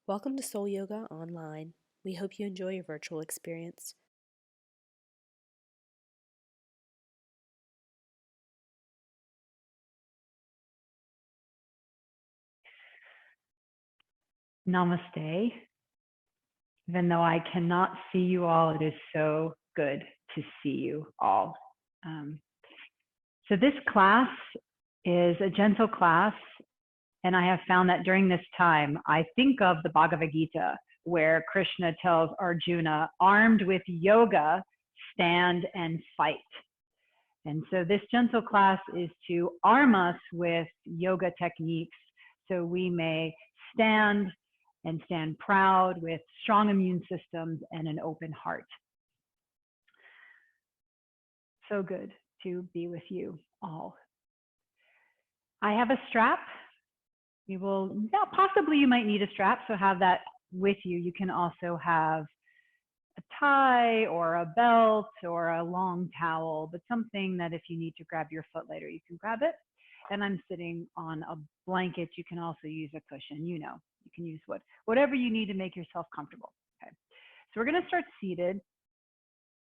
Welcome to Soul Yoga Online. We hope you enjoy your virtual experience. Namaste. Even though I cannot see you all, it is so good to see you all. So this class is a gentle class, and I have found that during this time, I think of the Bhagavad Gita, where Krishna tells Arjuna, armed with yoga, stand and fight. And so this gentle class is to arm us with yoga techniques so we may stand and stand proud with strong immune systems and an open heart. So good to be with you all. I have a strap. Possibly you might need a strap, so have that with you. You can also have a tie or a belt or a long towel, but something that if you need to grab your foot later, you can grab it. And I'm sitting on a blanket. You can also use a cushion. You can use whatever you need to make yourself comfortable. Okay. So we're going to start seated.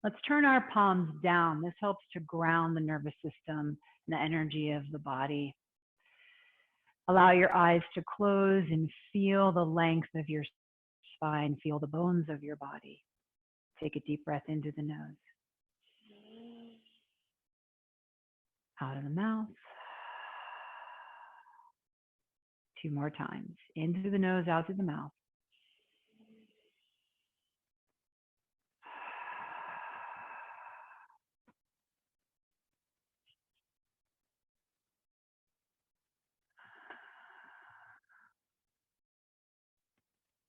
Let's turn our palms down. This helps to ground the nervous system and the energy of the body. Allow your eyes to close and feel the length of your spine. Feel the bones of your body. Take a deep breath into the nose. Out of the mouth. 2 more times. Into the nose, out through the mouth.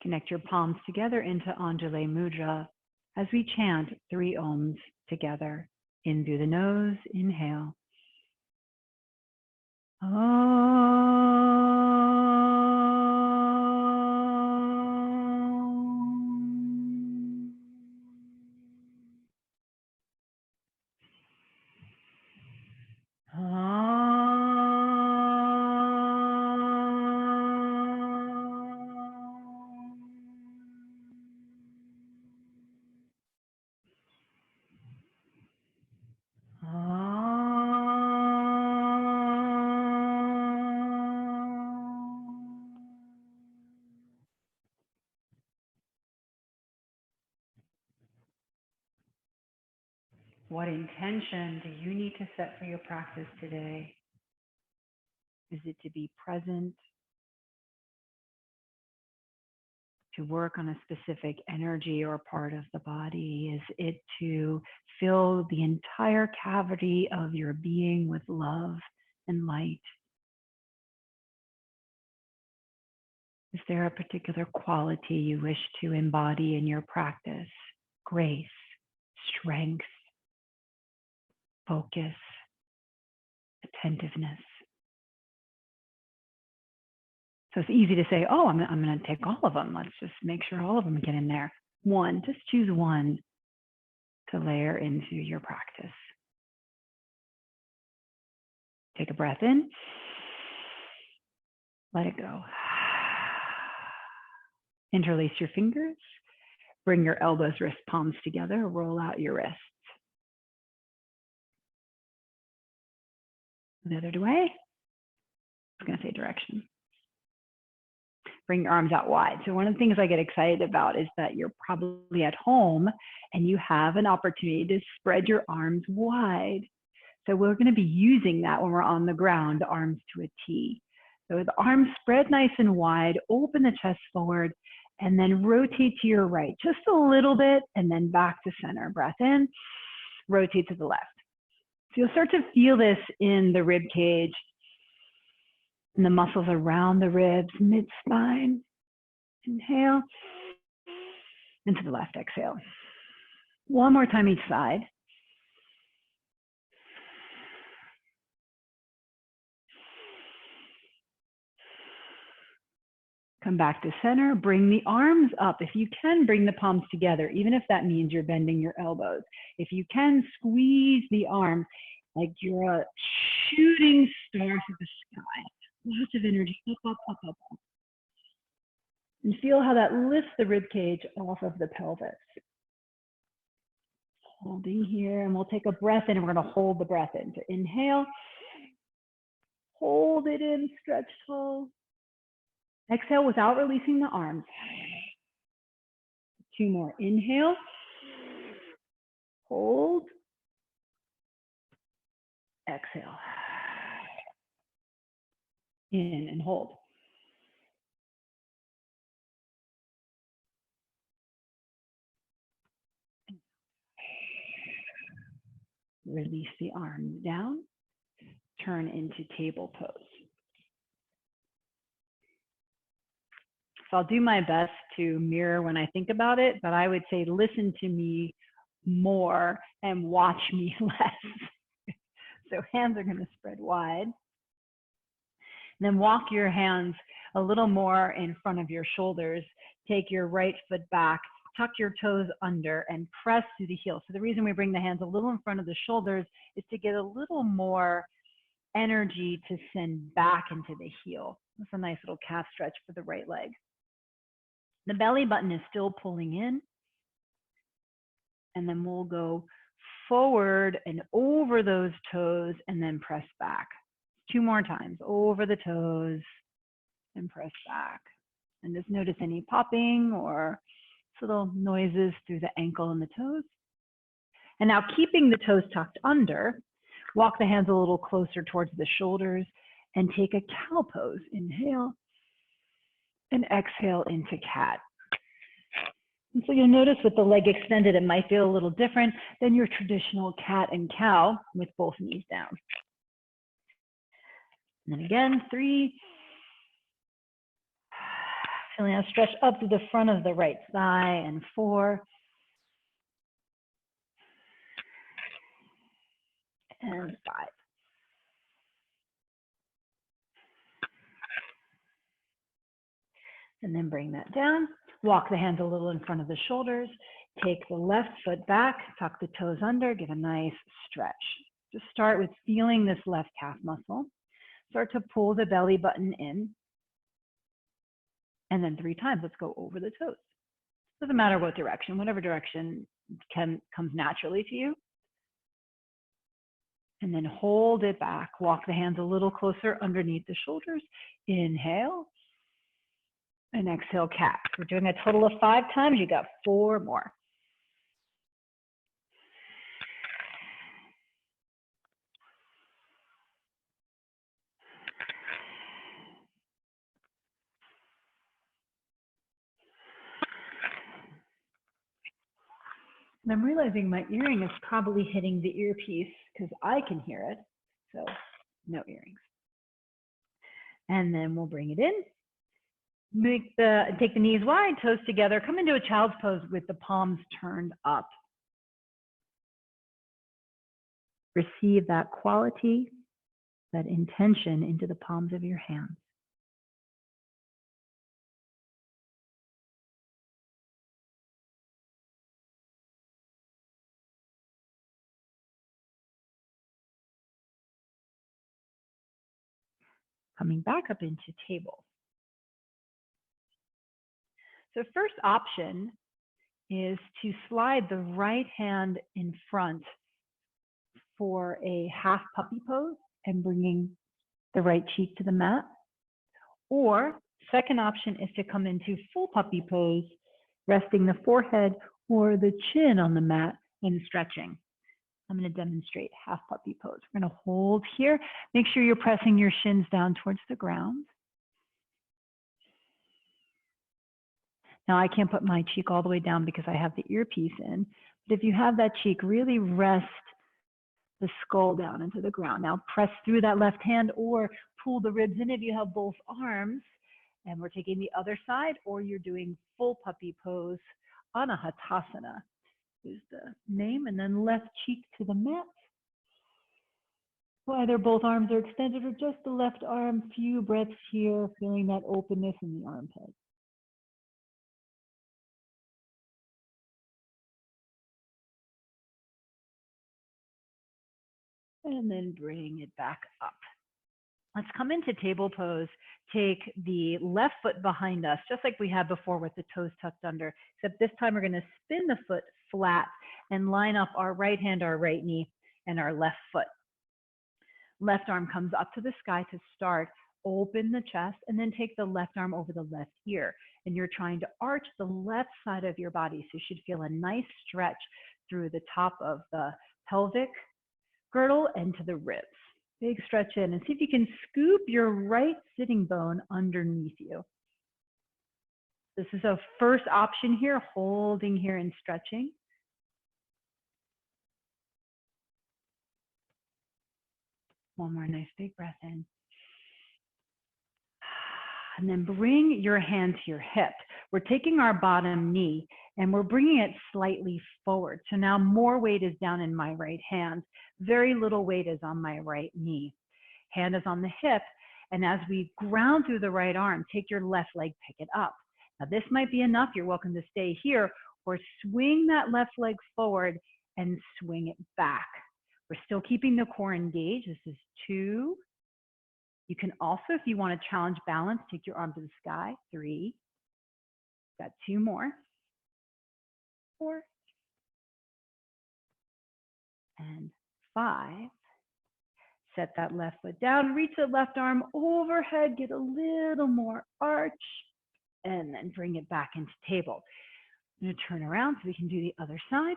Connect your palms together into Anjali Mudra as we chant 3 Oms together. In through the nose, inhale. What intention do you need to set for your practice today? Is it to be present, to work on a specific energy or part of the body? Is it to fill the entire cavity of your being with love and light? Is there a particular quality you wish to embody in your practice? Grace, strength, focus, attentiveness. So it's easy to say, oh, I'm going to take all of them. Let's just make sure all of them get in there. One, just choose one to layer into your practice. Take a breath in. Let it go. Interlace your fingers. Bring your elbows, wrist, palms together. Roll out your wrists. The other way. I was going to say direction. Bring your arms out wide. So one of the things I get excited about is that you're probably at home and you have an opportunity to spread your arms wide. So we're going to be using that when we're on the ground, arms to a T. So the arms spread nice and wide, open the chest forward, and then rotate to your right just a little bit, and then back to center. Breath in, rotate to the left. So you'll start to feel this in the rib cage and the muscles around the ribs, mid-spine. Inhale, and to the left, exhale. One more time each side. Come back to center, bring the arms up. If you can, bring the palms together, even if that means you're bending your elbows. If you can, squeeze the arms like you're a shooting star through the sky. Lots of energy, up, up, up, up, up. And feel how that lifts the rib cage off of the pelvis. Holding here, and we'll take a breath in, and we're going to hold the breath in. So inhale, hold it in, stretch tall. Exhale without releasing the arms. 2 more. Inhale, hold, exhale. In and hold. Release the arms down, turn into table pose. So I'll do my best to mirror when I think about it, but I would say listen to me more and watch me less. So hands are going to spread wide. Then walk your hands a little more in front of your shoulders. Take your right foot back, tuck your toes under, and press through the heel. So the reason we bring the hands a little in front of the shoulders is to get a little more energy to send back into the heel. That's a nice little calf stretch for the right leg. The belly button is still pulling in. And then we'll go forward and over those toes and then press back. 2 more times, over the toes and press back. And just notice any popping or little noises through the ankle and the toes. And now keeping the toes tucked under, walk the hands a little closer towards the shoulders and take a cow pose. Inhale and exhale into cat. And so you'll notice with the leg extended, it might feel a little different than your traditional cat and cow with both knees down. And then again, 3. Feeling a stretch up to the front of the right thigh, and 4. And 5. And then bring that down. Walk the hands a little in front of the shoulders. Take the left foot back, tuck the toes under, get a nice stretch. Just start with feeling this left calf muscle. Start to pull the belly button in. And then 3 times, let's go over the toes. Doesn't matter what direction, whatever direction comes naturally to you. And then hold it back. Walk the hands a little closer underneath the shoulders. Inhale. And exhale, cat. We're doing a total of 5 times. You got 4 more. And I'm realizing my earring is probably hitting the earpiece because I can hear it. So no earrings. And then we'll bring it in. Take the knees wide, toes together. Come into a child's pose with the palms turned up. Receive that quality, that intention into the palms of your hands. Coming back up into table. So first option is to slide the right hand in front for a half puppy pose and bringing the right cheek to the mat. Or second option is to come into full puppy pose, resting the forehead or the chin on the mat and stretching. I'm going to demonstrate half puppy pose. We're going to hold here. Make sure you're pressing your shins down towards the ground. Now I can't put my cheek all the way down because I have the earpiece in, but if you have that cheek, really rest the skull down into the ground. Now press through that left hand or pull the ribs in if you have both arms. And we're taking the other side, or you're doing full puppy pose, Anahatasana is the name, and then left cheek to the mat. Either both arms are extended or just the left arm. Few breaths here, feeling that openness in the armpit. And then bring it back up. Let's come into table pose. Take the left foot behind us, just like we had before with the toes tucked under, except this time we're going to spin the foot flat and line up our right hand, our right knee, and our left foot. Left arm comes up to the sky to start. Open the chest and then take the left arm over the left ear. And you're trying to arch the left side of your body. So you should feel a nice stretch through the top of the pelvic girdle and to the ribs. Big stretch in and see if you can scoop your right sitting bone underneath you. This is a first option here, holding here and stretching. One more nice big breath in. And then bring your hand to your hip. We're taking our bottom knee and we're bringing it slightly forward. So now more weight is down in my right hand. Very little weight is on my right knee. Hand is on the hip. And as we ground through the right arm, take your left leg, pick it up. Now this might be enough. You're welcome to stay here or swing that left leg forward and swing it back. We're still keeping the core engaged. This is 2. You can also, if you want to challenge balance, take your arm to the sky. 3. Got 2 more. 4. And 5. Set that left foot down, reach the left arm overhead, get a little more arch, and then bring it back into table. I'm going to turn around so we can do the other side.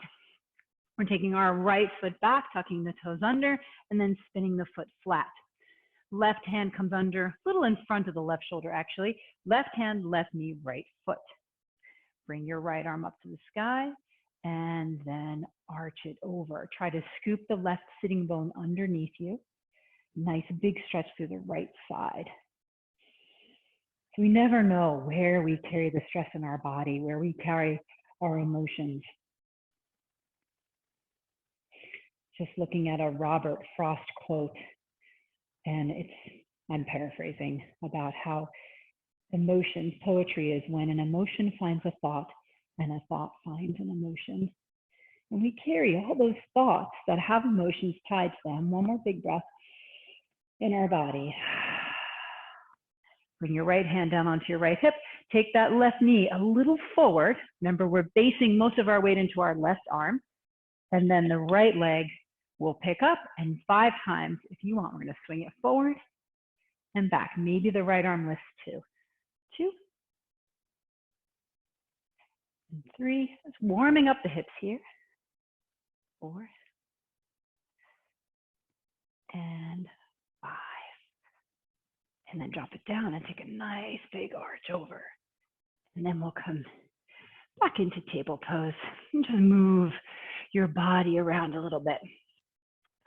We're taking our right foot back, tucking the toes under, and then spinning the foot flat. Left hand comes under, a little in front of the left shoulder actually. Left hand, left knee, right foot. Bring your right arm up to the sky and then arch it over. Try to scoop the left sitting bone underneath you. Nice big stretch through the right side. So we never know where we carry the stress in our body, where we carry our emotions. Just looking at a Robert Frost quote, and I'm paraphrasing about how emotions, poetry is when an emotion finds a thought and a thought finds an emotion. And we carry all those thoughts that have emotions tied to them. One more big breath in our body. Bring your right hand down onto your right hip. Take that left knee a little forward. Remember, we're basing most of our weight into our left arm. And then the right leg will pick up, and 5 times, if you want, we're going to swing it forward and back. Maybe the right arm lifts 2. 2. And 3. Just warming up the hips here. 4. And 5. And then drop it down and take a nice big arch over. And then we'll come back into table pose and just move your body around a little bit.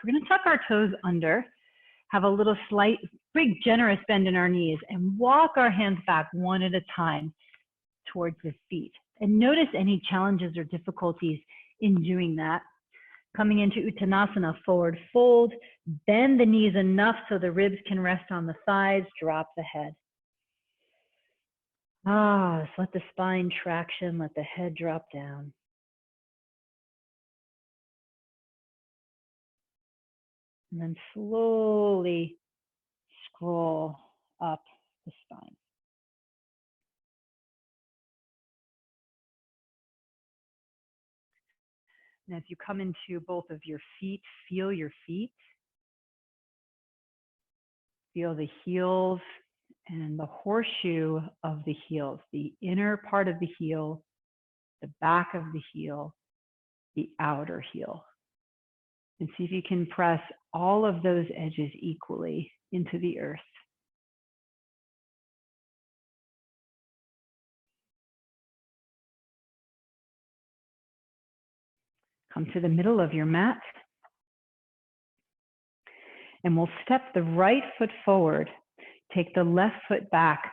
We're going to tuck our toes under, have a little slight, big, generous bend in our knees, and walk our hands back one at a time towards the feet. And notice any challenges or difficulties in doing that. Coming into Uttanasana, forward fold, bend the knees enough so the ribs can rest on the thighs, drop the head. Just let the spine traction, let the head drop down. And then slowly scroll up the spine. And as you come into both of your feet, feel your feet. Feel the heels and the horseshoe of the heels, the inner part of the heel, the back of the heel, the outer heel. And see if you can press all of those edges equally into the earth. Come to the middle of your mat. And we'll step the right foot forward. Take the left foot back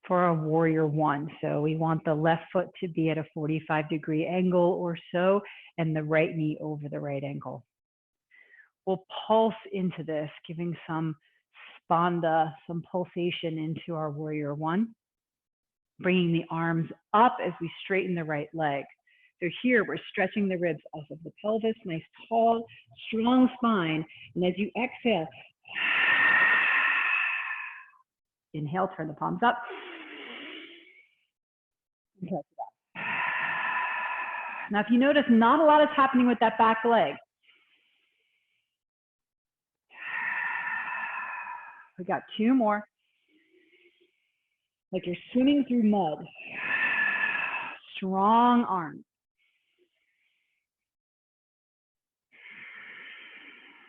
for a warrior 1. So we want the left foot to be at a 45-degree angle or so, and the right knee over the right ankle. We'll pulse into this, giving some spanda, some pulsation into our warrior 1. Bringing the arms up as we straighten the right leg. So here we're stretching the ribs off of the pelvis, nice tall, strong spine. And as you exhale, Inhale, turn the palms up. Okay. Now, if you notice, not a lot is happening with that back leg. We got 2 more. Like you're swimming through mud. Strong arms.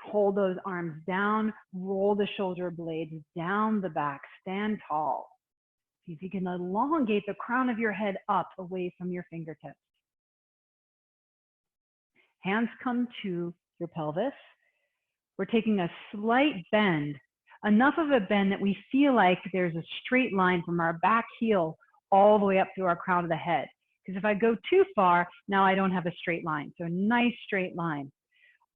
Hold those arms down, roll the shoulder blades down the back, stand tall. See if you can elongate the crown of your head up away from your fingertips. Hands come to your pelvis. We're taking a slight bend, enough of a bend that we feel like there's a straight line from our back heel all the way up to our crown of the head. Because if I go too far, now I don't have a straight line. So a nice straight line.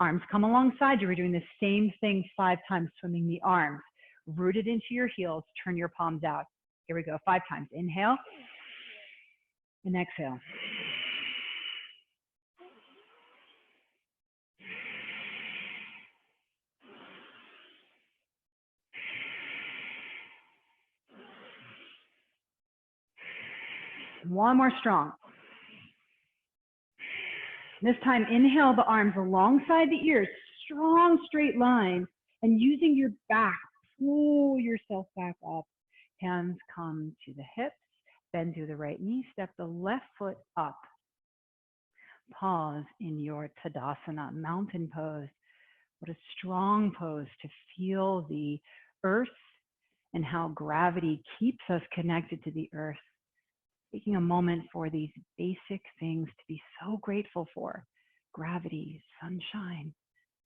Arms come alongside you. We're doing the same thing 5 times, swimming the arms. Rooted into your heels, turn your palms out. Here we go, 5 times. Inhale and exhale. One more strong. This time, inhale the arms alongside the ears, strong straight line, and using your back, pull yourself back up. Hands come to the hips, bend through the right knee, step the left foot up. Pause in your Tadasana, mountain pose. What a strong pose to feel the earth and how gravity keeps us connected to the earth. Taking a moment for these basic things to be so grateful for. Gravity, sunshine,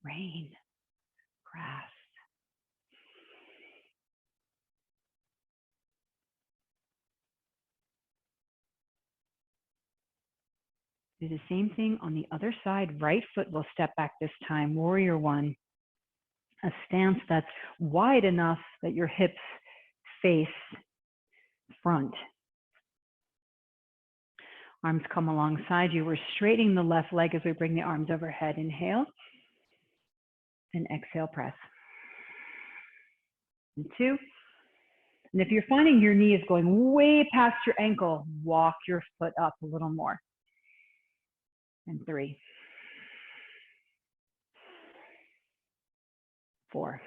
rain, grass. Do the same thing on the other side. Right foot will step back this time, warrior 1. A stance that's wide enough that your hips face front. Arms come alongside you. We're straightening the left leg as we bring the arms overhead. Inhale and exhale, press. And 2. And if you're finding your knee is going way past your ankle, walk your foot up a little more. And 3, 4,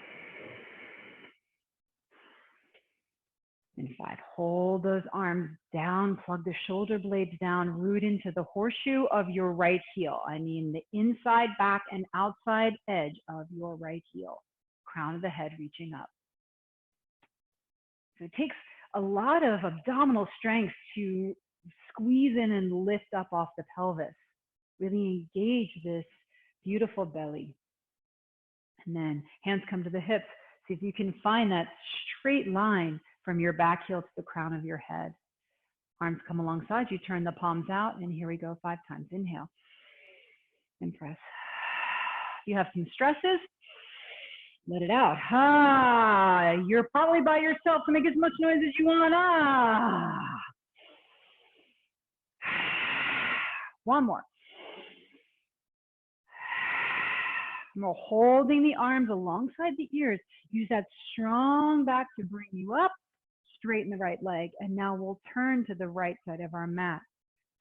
and 5. Hold those arms down, plug the shoulder blades down, root into the horseshoe of your right heel. I mean the inside, back, and outside edge of your right heel. Crown of the head reaching up. So it takes a lot of abdominal strength to squeeze in and lift up off the pelvis. Really engage this beautiful belly. And then hands come to the hips. See if you can find that straight line from your back heel to the crown of your head. Arms come alongside you, turn the palms out, and here we go 5 times. Inhale and press. If you have some stresses, let it out. Ah, you're probably by yourself, so make as much noise as you want. Ah. One more. And we're holding the arms alongside the ears. Use that strong back to bring you up. Straighten the right leg. And now we'll turn to the right side of our mat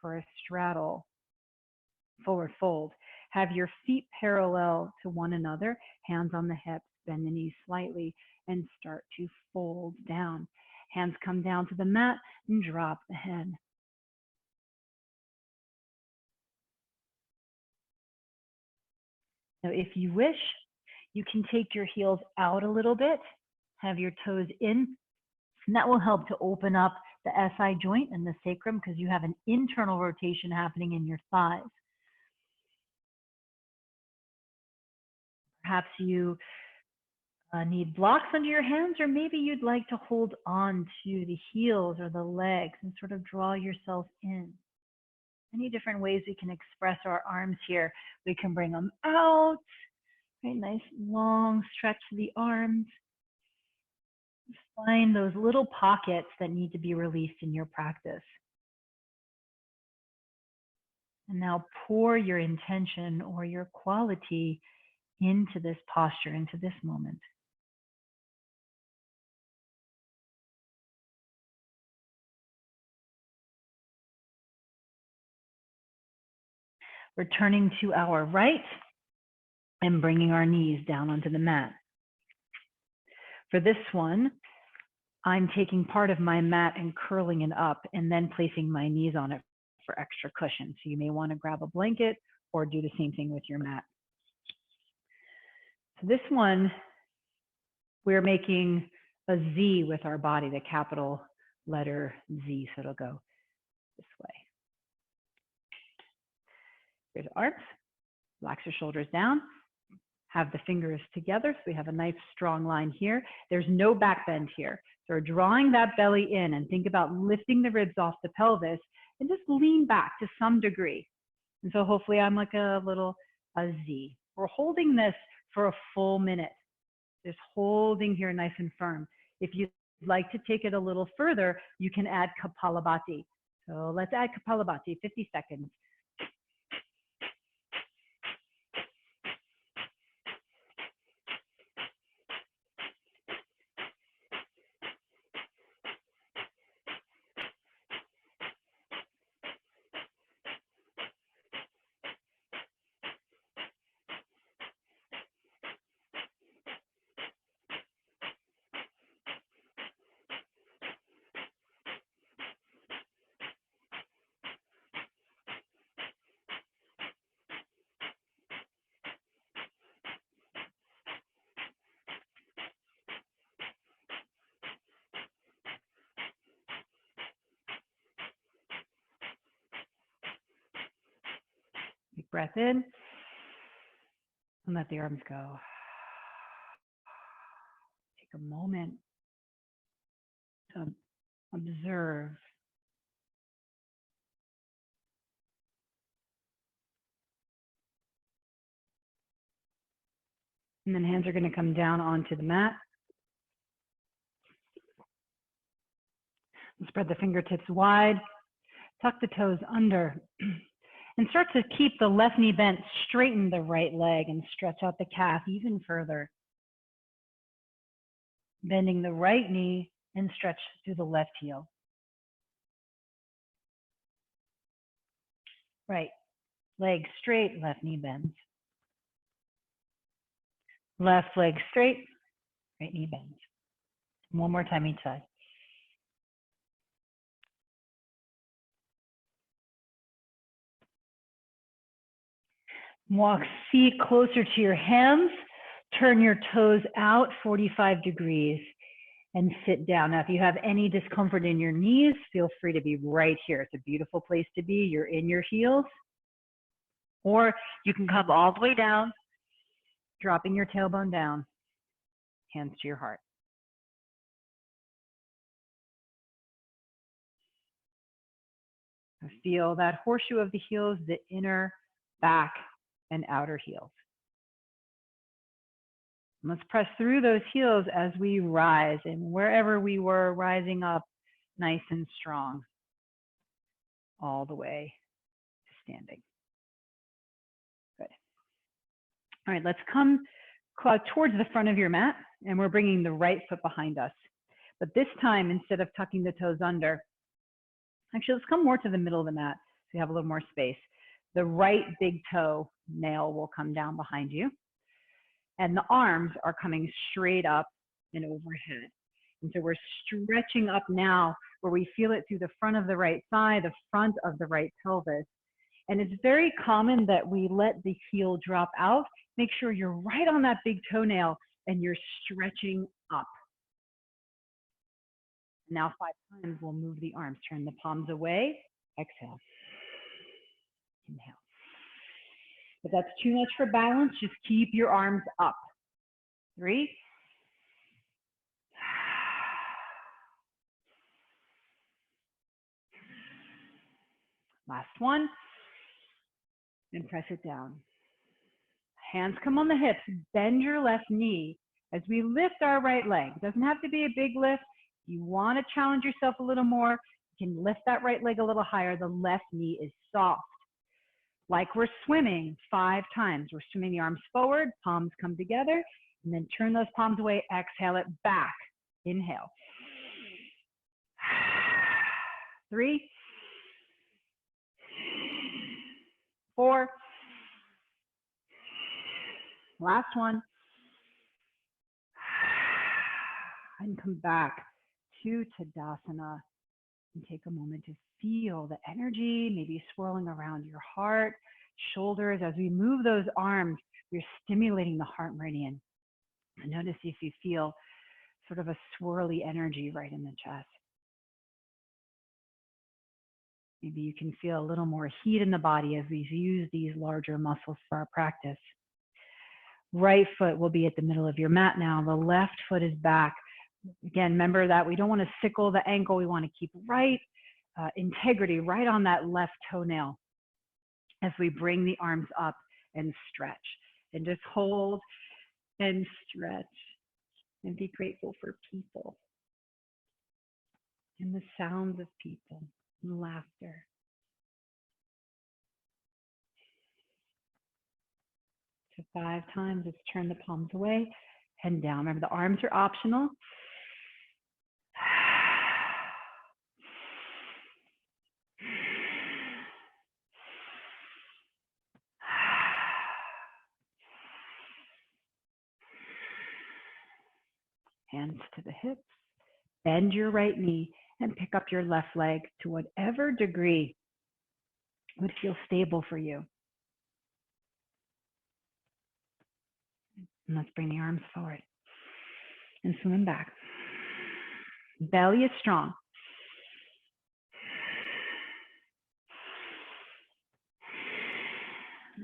for a straddle. Forward fold. Have your feet parallel to one another. Hands on the hips. Bend the knees slightly and start to fold down. Hands come down to the mat and drop the head. Now, if you wish, you can take your heels out a little bit, have your toes in, and that will help to open up the SI joint and the sacrum because you have an internal rotation happening in your thighs. Perhaps you need blocks under your hands, or maybe you'd like to hold on to the heels or the legs and sort of draw yourself in. Many different ways we can express our arms here. We can bring them out, right? Nice long stretch to the arms. Find those little pockets that need to be released in your practice. And now pour your intention or your quality into this posture, into this moment. Returning to our right and bringing our knees down onto the mat. For this one, I'm taking part of my mat and curling it up and then placing my knees on it for extra cushion. So you may want to grab a blanket or do the same thing with your mat. So this one, we're making a Z with our body, the capital letter Z. So it'll go this way. Here's arms, relax your shoulders down, have the fingers together. So we have a nice strong line here. There's no back bend here. So we're drawing that belly in and think about lifting the ribs off the pelvis and just lean back to some degree. And so hopefully I'm like a Z. We're holding this for a full minute. Just holding here nice and firm. If you'd like to take it a little further, you can add Kapalabhati. So let's add Kapalabhati, 50 seconds. Big breath in and let the arms go. Take a moment to observe. And then hands are going to come down onto the mat. Spread the fingertips wide, tuck the toes under, and start to keep the left knee bent. Straighten the right leg and stretch out the calf even further. Bending the right knee and stretch through the left heel. Right leg straight, left knee bends. Left leg straight, right knee bends. One more time each side. Walk feet closer to your hands. Turn your toes out 45 degrees and sit down. Now, if you have any discomfort in your knees, feel free to be right here. It's a beautiful place to be. You're in your heels. Or you can come all the way down, dropping your tailbone down, hands to your heart. Feel that horseshoe of the heels, the inner, back, and outer heels. Let's press through those heels as we rise, and wherever we were, rising up nice and strong all the way to standing. Good. All right, let's come towards the front of your mat, and we're bringing the right foot behind us. But this time, instead of tucking the toes under, actually, let's come more to the middle of the mat so you have a little more space. The right big toe nail will come down behind you. And the arms are coming straight up and overhead. And so we're stretching up now where we feel it through the front of the right thigh, the front of the right pelvis. And it's very common that we let the heel drop out. Make sure you're right on that big toenail and you're stretching up. Now 5 times we'll move the arms. Turn the palms away. Exhale. Inhale. If that's too much for balance, just keep your arms up. 3. Last one. And press it down. Hands come on the hips. Bend your left knee as we lift our right leg. It doesn't have to be a big lift. If you want to challenge yourself a little more, you can lift that right leg a little higher. The left knee is soft. Like we're swimming 5 times. We're swimming the arms forward, palms come together, and then turn those palms away. Exhale it back. Inhale. 3, 4, Last one. And come back to Tadasana and take a moment to feel the energy, maybe swirling around your heart, shoulders. As we move those arms, we're stimulating the heart meridian. And notice if you feel sort of a swirly energy right in the chest. Maybe you can feel a little more heat in the body as we use these larger muscles for our practice. Right foot will be at the middle of your mat now. The left foot is back. Again, remember that we don't want to sickle the ankle. We want to keep right integrity right on that left toenail as we bring the arms up and stretch. And just hold and stretch and be grateful for people and the sounds of people and laughter. So 5 times, let's turn the palms away and down. Remember, the arms are optional. Hands to the hips. Bend your right knee and pick up your left leg to whatever degree would feel stable for you. And let's bring the arms forward and swim back. Belly is strong.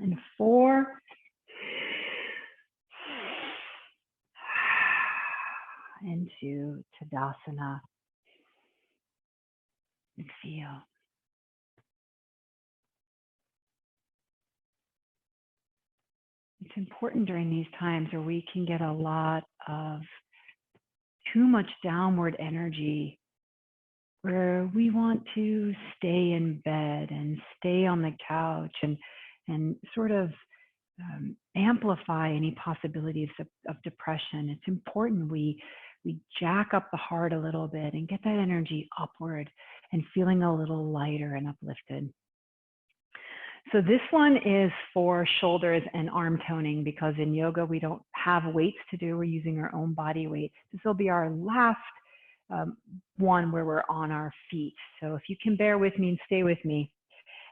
And 4. Into Tadasana. And feel. It's important during these times where we can get a lot of too much downward energy, where we want to stay in bed and stay on the couch and sort of amplify any possibilities of depression. It's important we jack up the heart a little bit and get that energy upward and feeling a little lighter and uplifted. So this one is for shoulders and arm toning, because in yoga we don't have weights to do. We're using our own body weight. This will be our last one where we're on our feet. So if you can bear with me and stay with me,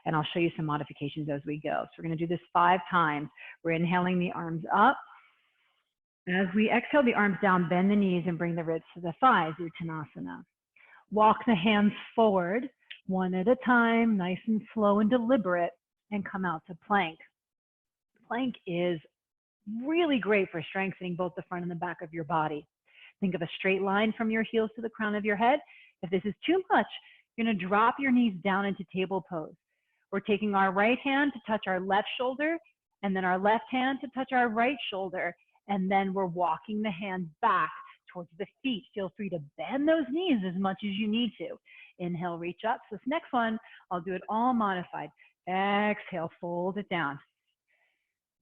and I'll show you some modifications as we go. So we're going to do this 5 times. We're inhaling the arms up. As we exhale the arms down, bend the knees and bring the ribs to the thighs, Uttanasana. Walk the hands forward, one at a time, nice and slow and deliberate, and come out to plank. Plank is really great for strengthening both the front and the back of your body. Think of a straight line from your heels to the crown of your head. If this is too much, you're going to drop your knees down into table pose. We're taking our right hand to touch our left shoulder, and then our left hand to touch our right shoulder, and then we're walking the hand back towards the feet. Feel free to bend those knees as much as you need to. Inhale, reach up. So this next one, I'll do it all modified. Exhale, fold it down.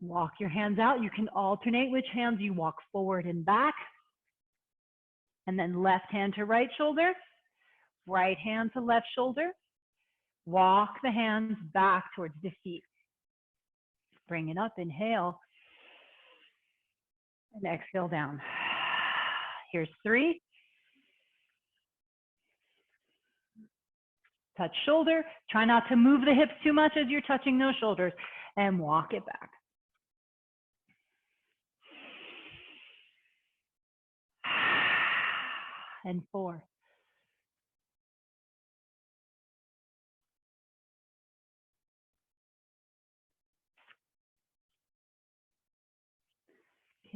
Walk your hands out. You can alternate which hands you walk forward and back. And then left hand to right shoulder, right hand to left shoulder. Walk the hands back towards the feet. Bring it up, inhale, and exhale down. Here's 3. Touch shoulder. Try not to move the hips too much as you're touching those shoulders, and walk it back. And 4.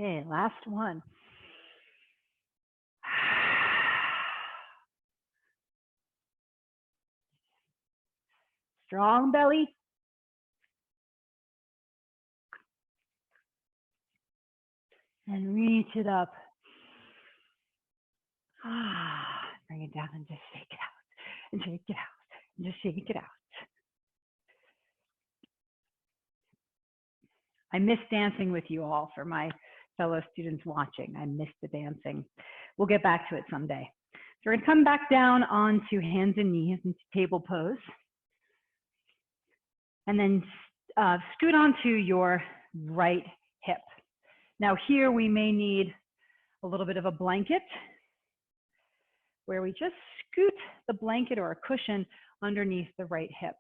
Okay, last one. Strong belly. And reach it up. Bring it down and just shake it out. And shake it out. And just shake it out. I miss dancing with you all. For my fellow students watching, I miss the dancing. We'll get back to it someday. So we're going to come back down onto hands and knees into table pose. And then scoot onto your right hip. Now here we may need a little bit of a blanket where we just scoot the blanket or a cushion underneath the right hip.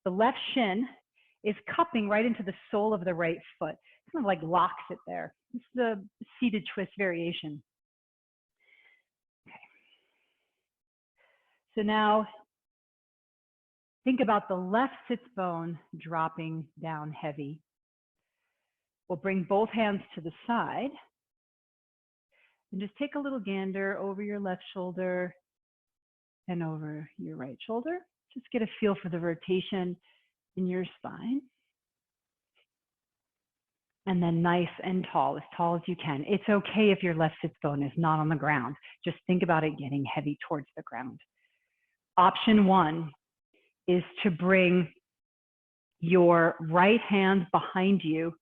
The left shin is cupping right into the sole of the right foot. It kind of like locks it there. This is a seated twist variation. Okay. So now think about the left sits bone dropping down heavy. We'll bring both hands to the side and just take a little gander over your left shoulder and over your right shoulder. Just get a feel for the rotation in your spine. And then nice and tall as you can. It's okay if your left sits bone is not on the ground. Just think about it getting heavy towards the ground. Option one is to bring your right hand behind you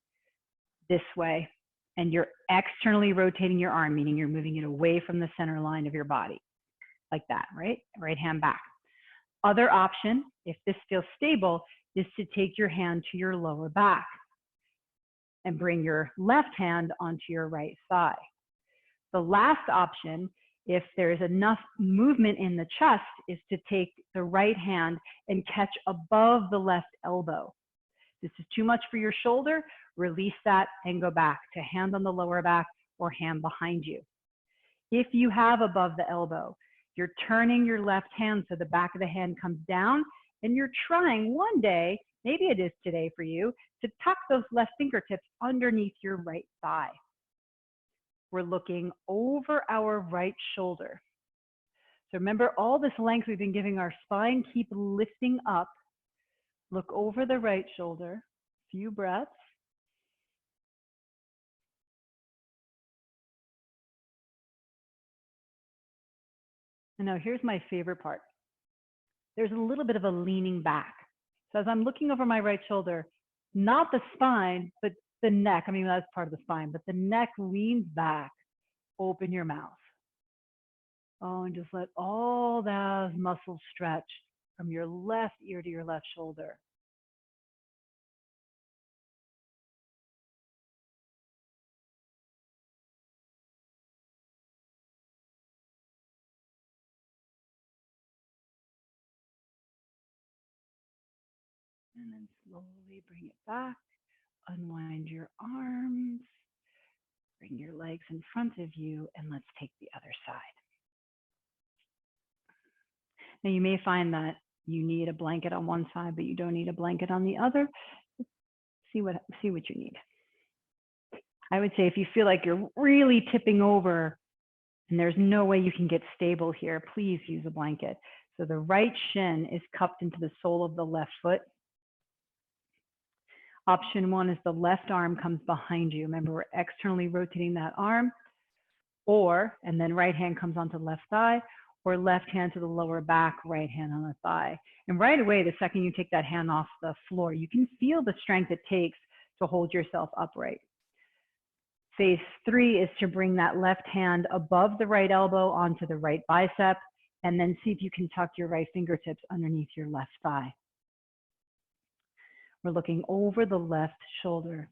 this way, and you're externally rotating your arm, meaning you're moving it away from the center line of your body, like that, right? Right hand back. Other option, if this feels stable, is to take your hand to your lower back and bring your left hand onto your right thigh. The last option, if there's enough movement in the chest, is to take the right hand and catch above the left elbow. This is too much for your shoulder, release that and go back to hand on the lower back or hand behind you. If you have above the elbow, you're turning your left hand so the back of the hand comes down, and you're trying one day, maybe it is today for you, to tuck those left fingertips underneath your right thigh. We're looking over our right shoulder. So remember, all this length we've been giving our spine, keep lifting up. Look over the right shoulder, few breaths. And now here's my favorite part. There's a little bit of a leaning back. So as I'm looking over my right shoulder, not the spine, but the neck, I mean, that's part of the spine, but the neck leans back. Open your mouth. Oh, and just let all those muscles stretch from your left ear to your left shoulder. And then slowly bring it back. Unwind your arms. Bring your legs in front of you, and let's take the other side. Now you may find that you need a blanket on one side, but you don't need a blanket on the other. See what you need. I would say if you feel like you're really tipping over and there's no way you can get stable here, please use a blanket. So the right shin is cupped into the sole of the left foot. Option one is the left arm comes behind you. Remember, we're externally rotating that arm, and then right hand comes onto the left thigh, or left hand to the lower back, right hand on the thigh. And right away, the second you take that hand off the floor, you can feel the strength it takes to hold yourself upright. Phase three is to bring that left hand above the right elbow onto the right bicep, and then see if you can tuck your right fingertips underneath your left thigh. We're looking over the left shoulder.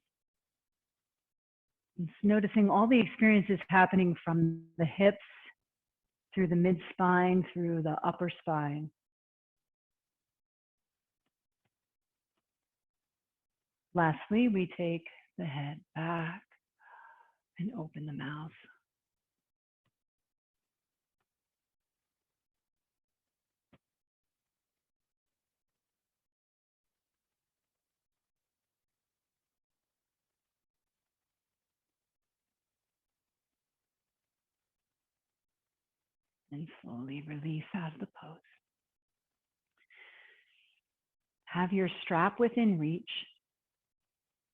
Just noticing all the experiences happening from the hips, through the mid-spine, through the upper spine. Lastly, we take the head back and open the mouth. And slowly release out of the pose. Have your strap within reach.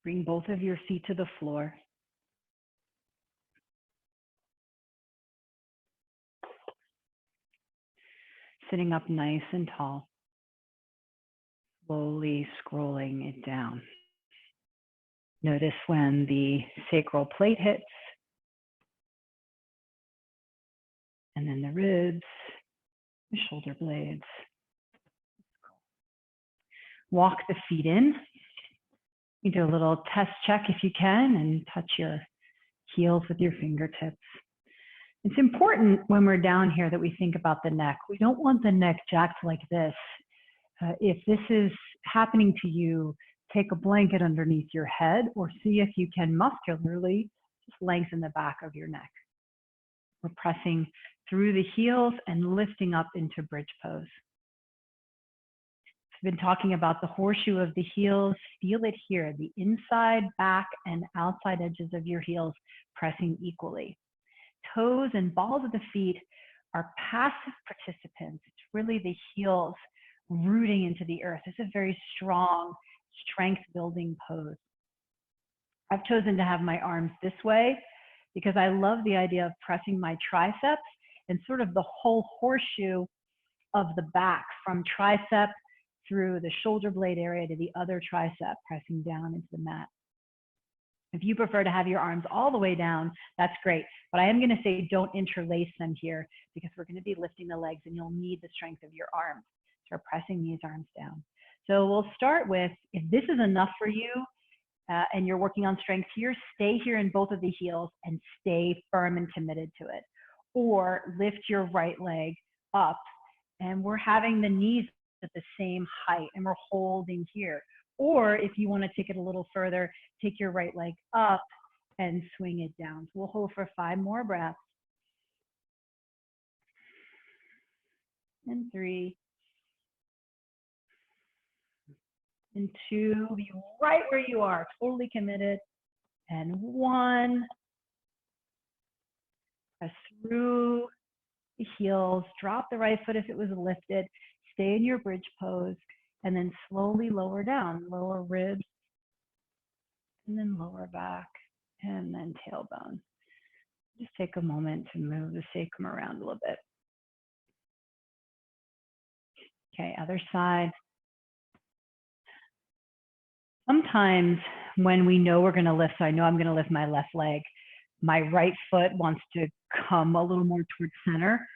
Bring both of your feet to the floor. Sitting up nice and tall. Slowly scrolling it down. Notice when the sacral plate hits, and then the ribs, the shoulder blades. Walk the feet in. You do a little test check if you can and touch your heels with your fingertips. It's important when we're down here that we think about the neck. We don't want the neck jacked like this. If this is happening to you, take a blanket underneath your head or see if you can muscularly just lengthen the back of your neck. We're pressing through the heels and lifting up into bridge pose. I've been talking about the horseshoe of the heels. Feel it here, the inside, back, and outside edges of your heels pressing equally. Toes and balls of the feet are passive participants. It's really the heels rooting into the earth. It's a very strong, strength-building pose. I've chosen to have my arms this way because I love the idea of pressing my triceps and sort of the whole horseshoe of the back from tricep through the shoulder blade area to the other tricep, pressing down into the mat. If you prefer to have your arms all the way down, that's great. But I am going to say don't interlace them here because we're going to be lifting the legs and you'll need the strength of your arms. Start pressing these arms down. So we'll start with, if this is enough for you and you're working on strength here, stay here in both of the heels and stay firm and committed to it. Or lift your right leg up and we're having the knees at the same height and we're holding here. Or if you want to take it a little further, take your right leg up and swing it down. So we'll hold for 5 more breaths. And 3. And 2. Be right where you are, totally committed. And 1. Press through the heels. Drop the right foot if it was lifted. Stay in your bridge pose. And then slowly lower down. Lower ribs. And then lower back. And then tailbone. Just take a moment to move the sacrum around a little bit. Okay, other side. Sometimes when we know we're going to lift, so I know I'm going to lift my left leg, my right foot wants to come a little more towards center.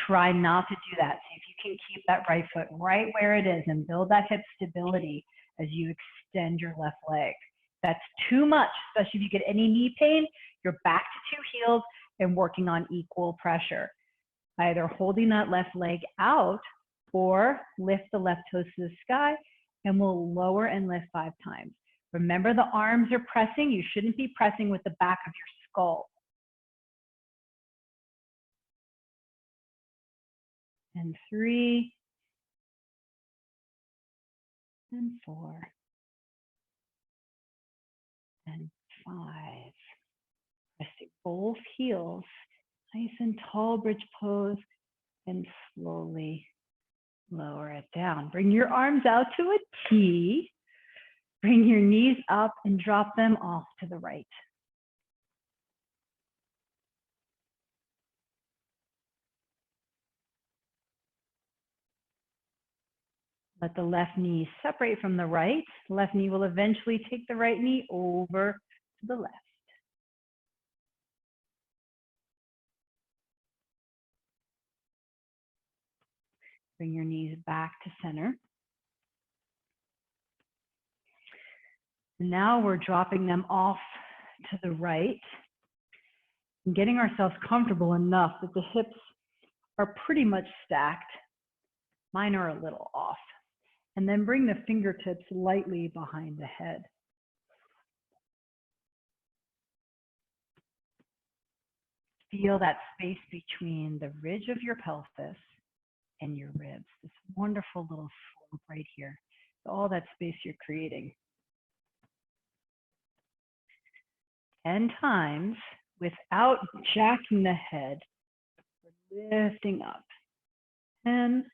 Try not to do that. See if you can keep that right foot right where it is and build that hip stability as you extend your left leg. That's too much, especially if you get any knee pain, you're back to 2 heels and working on equal pressure. Either holding that left leg out or lift the left toes to the sky and we'll lower and lift 5 times. Remember the arms are pressing. You shouldn't be pressing with the back of your skull. And 3, and 4, and 5. Pressing both heels, nice and tall bridge pose, and slowly lower it down. Bring your arms out to a T. Bring your knees up and drop them off to the right. Let the left knee separate from the right. The left knee will eventually take the right knee over to the left. Bring your knees back to center. Now we're dropping them off to the right and getting ourselves comfortable enough that the hips are pretty much stacked. Mine are a little off. And then bring the fingertips lightly behind the head. Feel that space between the ridge of your pelvis and your ribs. This wonderful little slope right here. All that space you're creating. 10 times without jacking the head. We're lifting up. 10.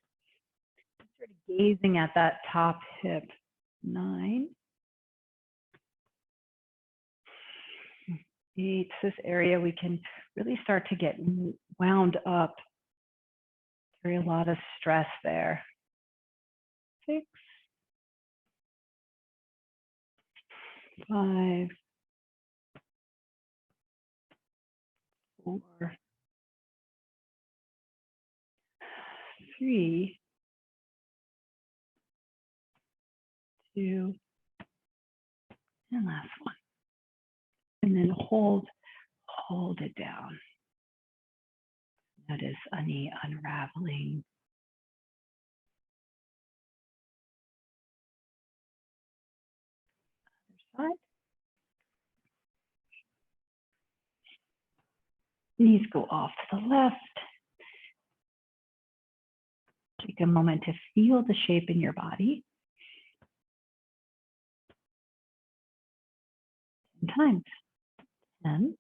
Sort of gazing at that top hip. 9. 8. This area we can really start to get wound up. Carry a lot of stress there. 6. 5. 4. 3. 2. And last one. And then hold it down. Notice any unraveling. Other side. Knees go off to the left. Take a moment to feel the shape in your body. 10 times. 10.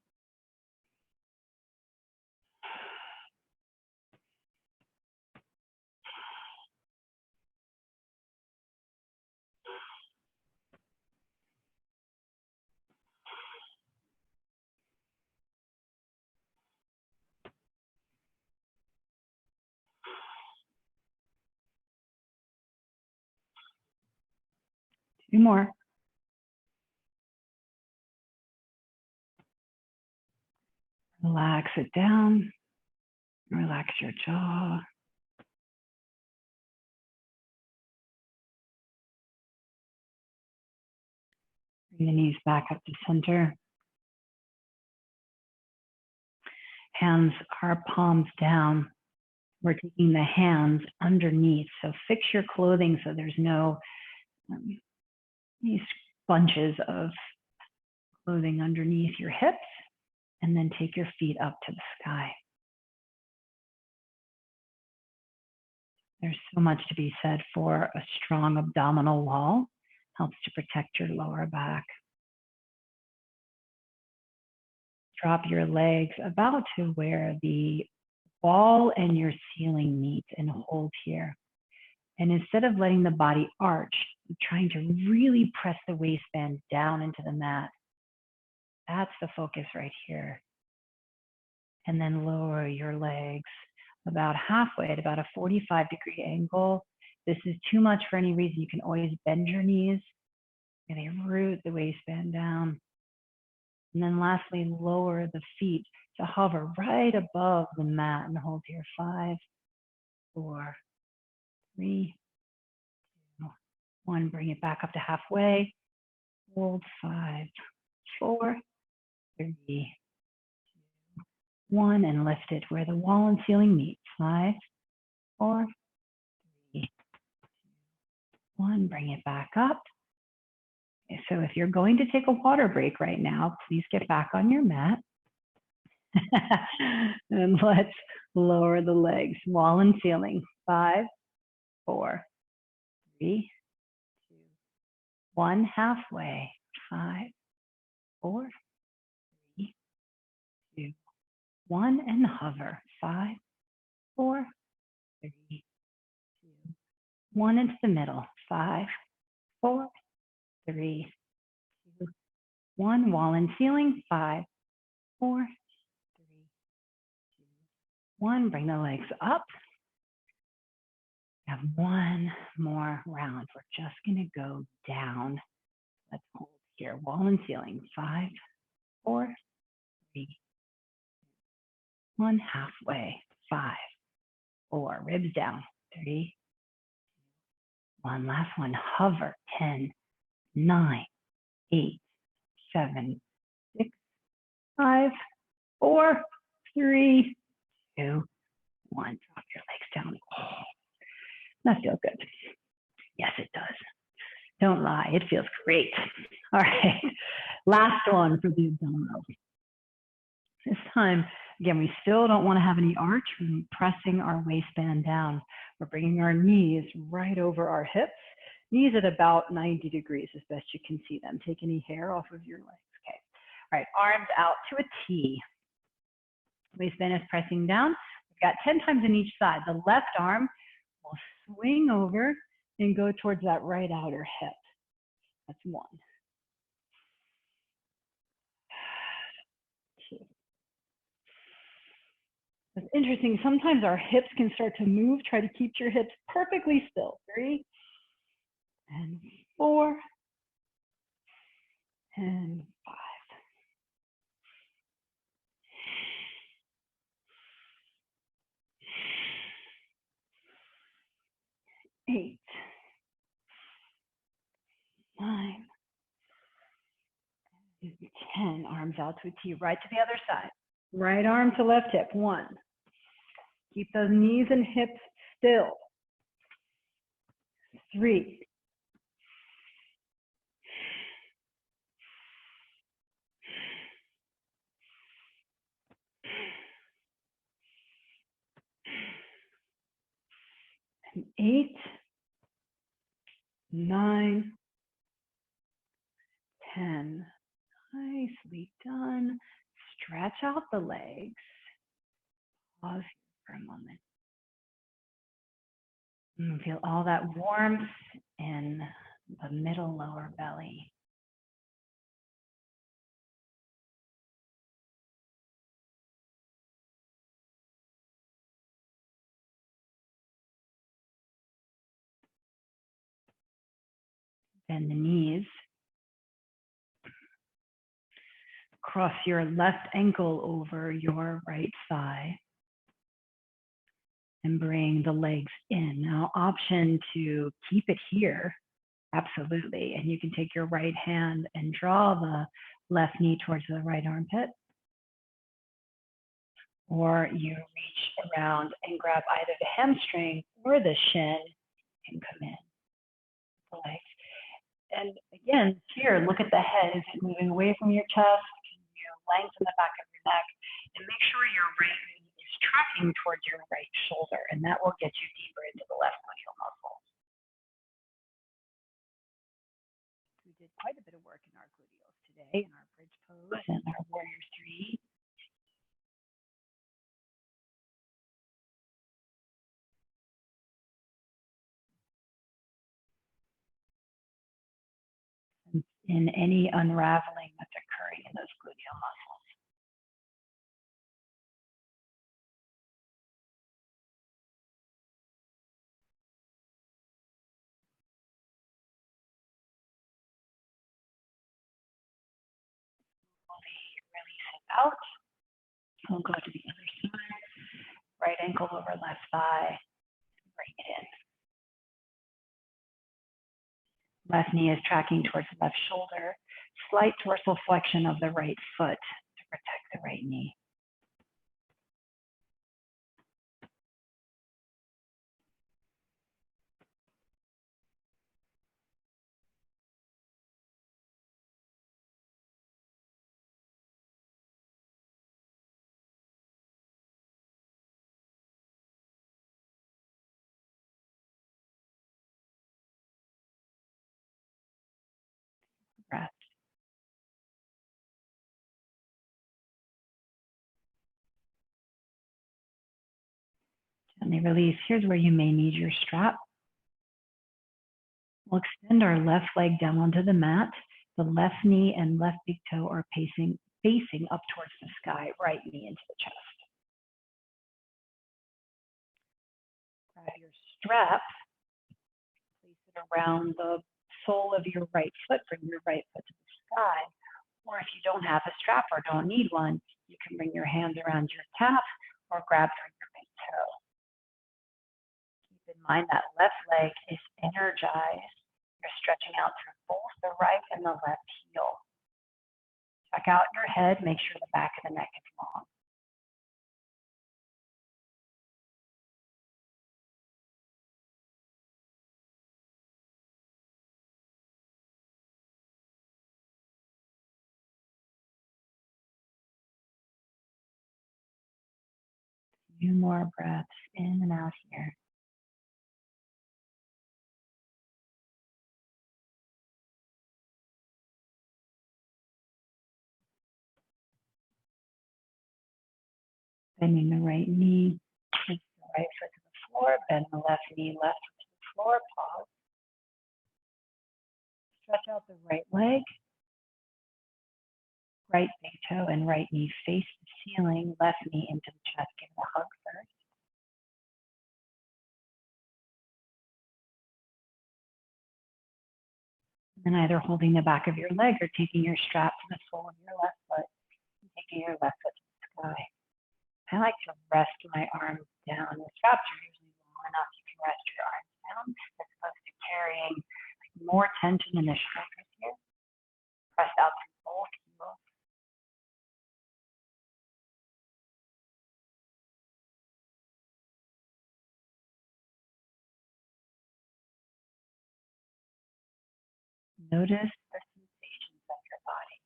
2 more. Relax it down. Relax your jaw. Bring the knees back up to center. Hands are palms down. We're taking the hands underneath. So fix your clothing so there's no these bunches of clothing underneath your hips. And then take your feet up to the sky. There's so much to be said for a strong abdominal wall. Helps to protect your lower back. Drop your legs about to where the wall and your ceiling meet and hold here. And instead of letting the body arch, trying to really press the waistband down into the mat. That's the focus right here. And then lower your legs about halfway at about a 45-degree angle. This is too much for any reason. You can always bend your knees and they root the waistband down. And then lastly, lower the feet to hover right above the mat and hold here. 5, 4, 3, 2, 1. Bring it back up to halfway. Hold 5, 4, 3, 2, 1, and lift it where the wall and ceiling meet. 5, 4, 3, 2, 1. Bring it back up. Okay, so if you're going to take a water break right now, please get back on your mat. And let's lower the legs, wall and ceiling. 5, 4, 3, 2, 1. Halfway. 5, 4, 3, 2, 1. And hover. 5, 4, 3, 2, 1. Into the middle. 5, 4, 3, 2, 1. Wall and ceiling. 5, 4, 3, 2, 1. Bring the legs up. Have one more round. We're just going to go down. Let's hold here. Wall and ceiling. 5, 4, 3, 1. Halfway. 5, 4. Ribs down. 3, 1. Last one. Hover. 10, 9, 8, 7, 6, 5, 4, 3, 2, 1. Drop your legs down. Oh, that feels good. Yes, it does. Don't lie. It feels great. All right. Last one for the abdominals. This time, again, we still don't want to have any arch. We're pressing our waistband down. We're bringing our knees right over our hips. Knees at about 90 degrees as best you can see them. Take any hair off of your legs. Okay. All right. Arms out to a T. Waistband is pressing down. We've got 10 times on each side. The left arm will swing over and go towards that right outer hip. That's 1. 2. It's interesting. Sometimes our hips can start to move. Try to keep your hips perfectly still. 3 and 4 and 5. 8, 9, 10. Arms out to a T. Right to the other side. Right arm to left hip. 1. Keep those knees and hips still. 3. And 8, 9, 10. Nicely done. Stretch out the legs. Pause for a moment. And feel all that warmth in the middle lower belly. Bend the knees. Cross your left ankle over your right thigh and bring the legs in. Now, option to keep it here, absolutely. And you can take your right hand and draw the left knee towards the right armpit. Or you reach around and grab either the hamstring or the shin and come in. The legs. And again, here, look at the head. Is it moving away from your chest? Can you lengthen the back of your neck? And make sure your right knee is tracking towards your right shoulder, and that will get you deeper into the left gluteal muscle. We did quite a bit of work in our gluteals today, in our bridge pose and our warrior 3. In any unraveling that's occurring in those gluteal muscles. Release it out. We'll go to the other side. Right ankle over left thigh. Bring it in. Left knee is tracking towards the left shoulder. Slight dorsal flexion of the right foot to protect the right knee. Breath. Gently release. Here's where you may need your strap. We'll extend our left leg down onto the mat. The left knee and left big toe are facing up towards the sky, right knee into the chest. Grab your strap, place it around the sole of your right foot, bring your right foot to the sky. Or if you don't have a strap or don't need one, you can bring your hands around your calf or grab through your big toe. Keep in mind that left leg is energized. You're stretching out through both the right and the left heel. Check out your head. Make sure the back of the neck is long. A few more breaths in and out here. Bending the right knee, place the right foot to the floor, bend the left knee, left foot to the floor, pause. Stretch out the right leg, right big toe and right knee face the ceiling, left knee into the chest. Give it a hug first. And either holding the back of your leg or taking your strap to the sole of your left foot and taking your left foot to the sky. I like to rest my arms down. The straps are usually long enough you can rest your arms down as opposed to carrying more tension in the shoulders here. Press out through both heels. Notice the sensations of your body.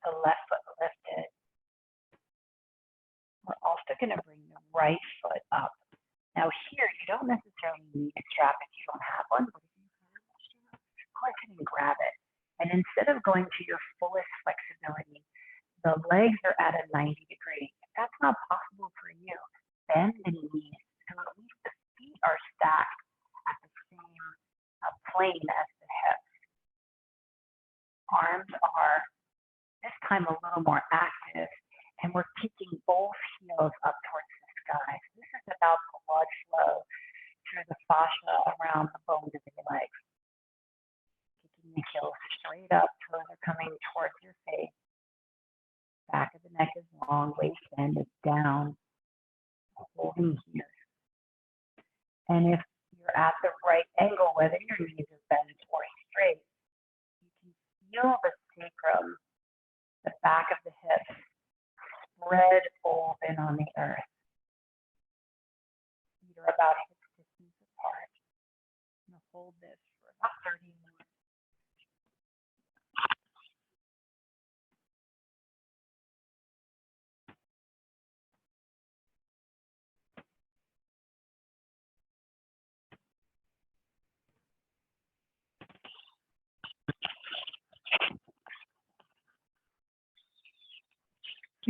The left foot lifted. We're also going to bring the right foot up. Now here, you don't necessarily need a strap if you don't have one, but if you have a strap, go ahead and grab it. And instead of going to your fullest flexibility, the legs are at a 90 degree. If that's not possible for you, bend the knees so at least the feet are stacked at the same plane as the hips. Arms are this time a little more active, and we're kicking both heels up towards the sky. This is about blood flow through the fascia around the bones of your legs. Kicking the heels straight up, toes are coming towards your face. Back of the neck is long, waist bend is down, holding here. And if you're at the right angle, whether your knees are bent or straight, you can feel the sacrum, the back of the hips, spread open on the earth. Feet are about hip distance apart. I'm going to hold this for about 30 minutes.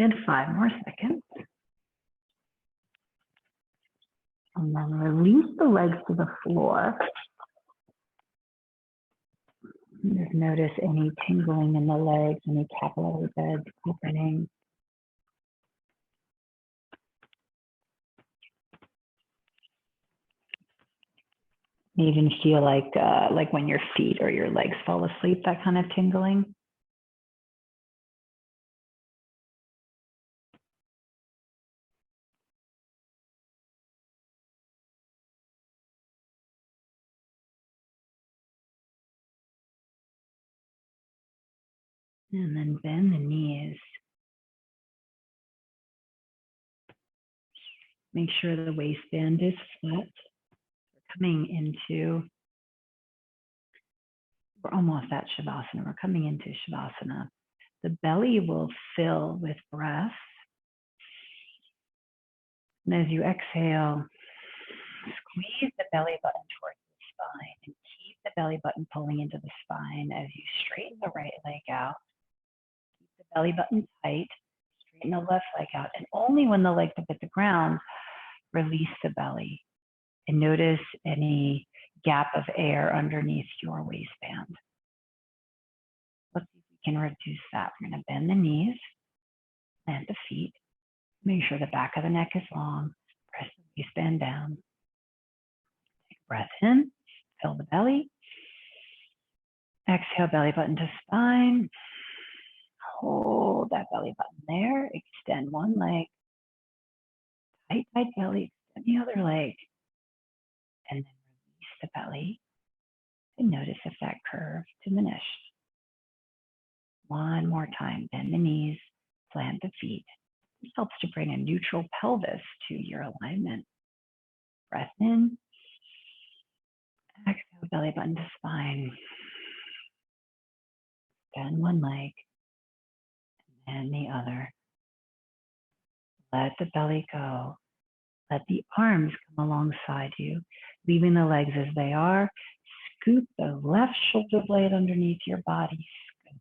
And 5 more seconds. And then release the legs to the floor. Just notice any tingling in the legs, any capillary beds opening. You even feel like when your feet or your legs fall asleep, that kind of tingling. And then bend the knees. Make sure the waistband is flat. We're almost at Shavasana. We're coming into Shavasana. The belly will fill with breath. And as you exhale, squeeze the belly button towards the spine and keep the belly button pulling into the spine as you straighten the right leg out. Keep the belly button tight, straighten the left leg out, and only when the legs up at the ground, release the belly. And notice any gap of air underneath your waistband. Let's see if we can reduce that. We're going to bend the knees, plant the feet, make sure the back of the neck is long, press the waistband down. Take a breath in, fill the belly. Exhale, belly button to spine. Hold that belly button there. Extend one leg. Tight, tight belly. Extend the other leg. And then release the belly. And notice if that curve diminished. One more time. Bend the knees. Plant the feet. This helps to bring a neutral pelvis to your alignment. Breath in. Exhale, belly button to spine. Bend one leg. And the other. Let the belly go. Let the arms come alongside you, leaving the legs as they are. Scoop the left shoulder blade underneath your body. Scoop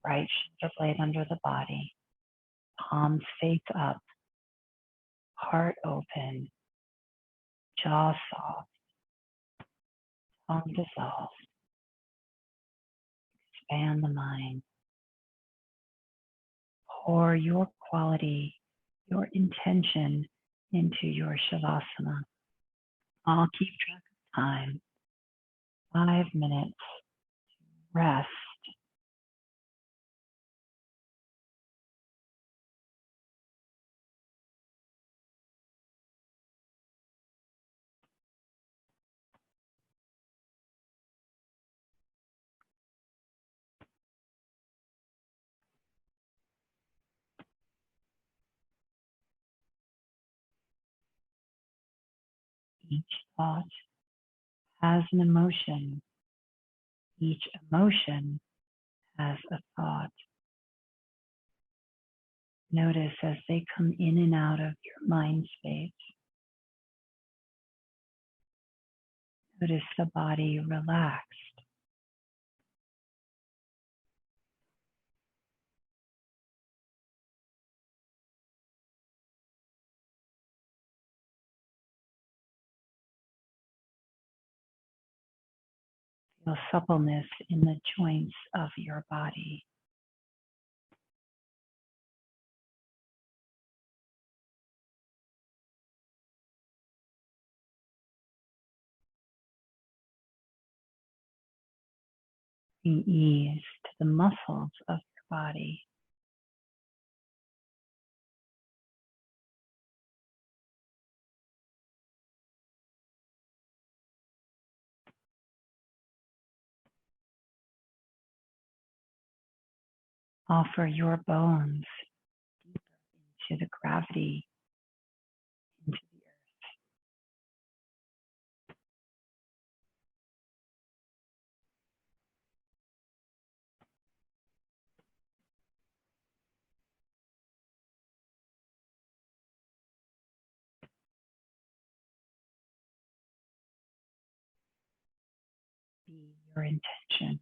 the right shoulder blade under the body. Palms face up. Heart open. Jaw soft. Tongue dissolved. Expand the mind. Pour your quality, your intention into your Shavasana. I'll keep track of time. 5 minutes. Rest. Each thought has an emotion. Each emotion has a thought. Notice as they come in and out of your mind space. Notice the body relaxed. Feel suppleness in the joints of your body. Bring ease to the muscles of your body. Offer your bones deeper into the gravity, into the earth. Be your intention.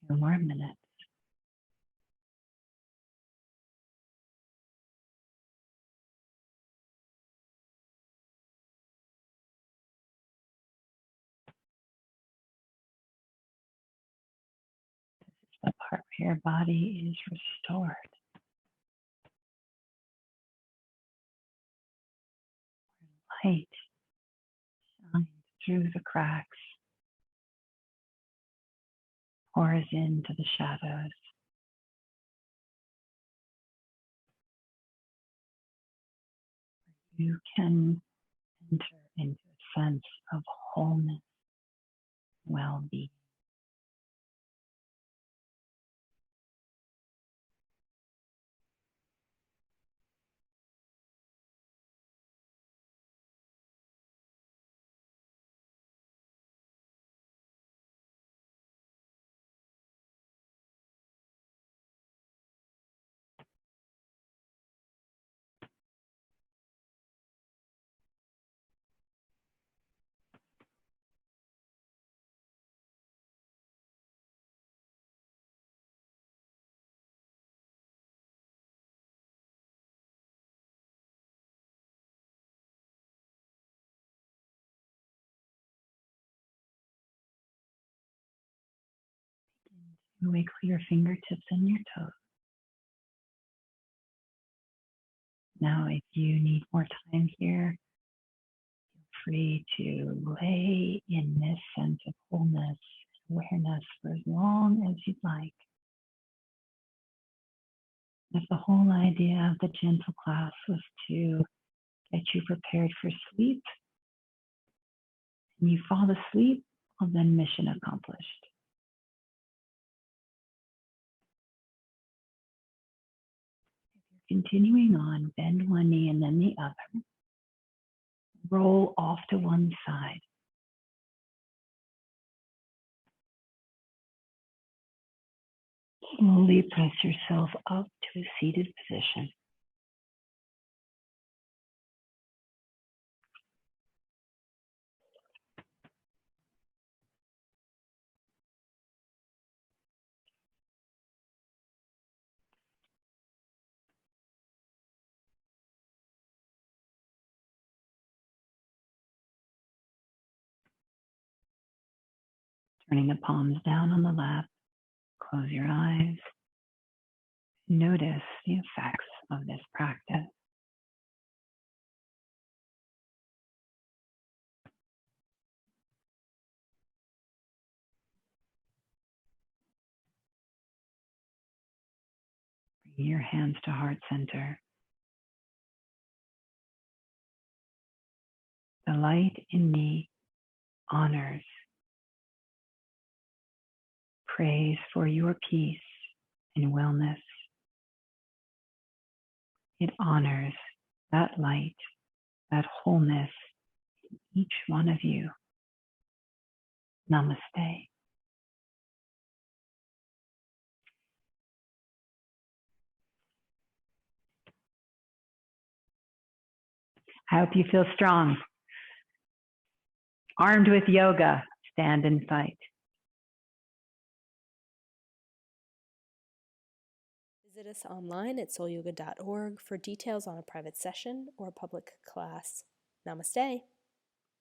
2 more minutes. The part where your body is restored. Light shines through the cracks, pours into the shadows. You can enter into a sense of wholeness, well-being. Wiggle your fingertips and your toes. Now, if you need more time here, feel free to lay in this sense of wholeness, awareness for as long as you'd like. If the whole idea of the gentle class was to get you prepared for sleep, and you fall asleep, well, then mission accomplished. Continuing on, bend one knee and then the other. Roll off to one side. Slowly press yourself up to a seated position. Turning the palms down on the lap, close your eyes. Notice the effects of this practice. Bring your hands to heart center. The light in me honors, prays for your peace and wellness. It honors that light, that wholeness in each one of you. Namaste. I hope you feel strong. Armed with yoga, stand and fight. Visit us online at soulyoga.org for details on a private session or public class. Namaste.